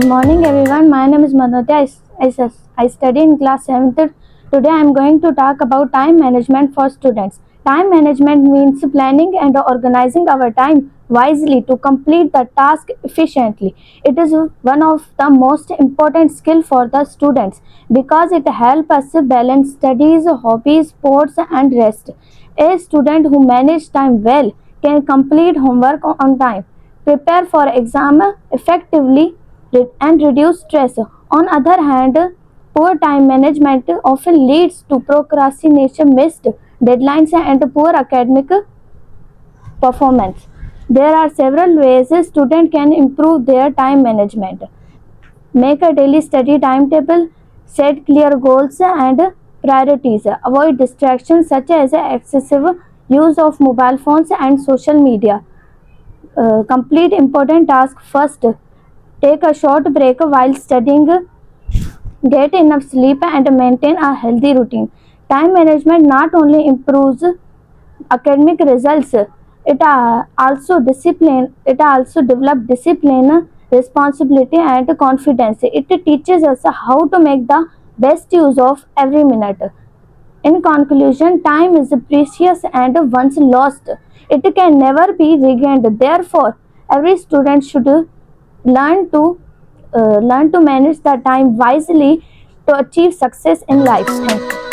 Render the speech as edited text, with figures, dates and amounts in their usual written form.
Good morning everyone. My name is Manotya. I study in class 7th. Today I am going to talk about time management for students. Time management means planning and organizing our time wisely to complete the task efficiently. It is one of the most important skill for the students because it helps us balance studies, hobbies, sports and rest. A student who manages time well can complete homework on time, prepare for exam effectively and reduce stress. On other hand, poor time management often leads to procrastination, missed deadlines and poor academic performance. There are several ways a student can improve their time management. Make a daily study timetable, set clear goals and priorities. Avoid distractions such as excessive use of mobile phones and social media. Complete important tasks first. Take a short break while studying. Get enough sleep and maintain a healthy routine. Time management not only improves academic results, it also develop discipline, responsibility and confidence. It teaches us how to make the best use of every minute. In conclusion, time is precious and once lost, it can never be regained. Therefore, every student should learn to manage the time wisely to achieve success in life. Thank you.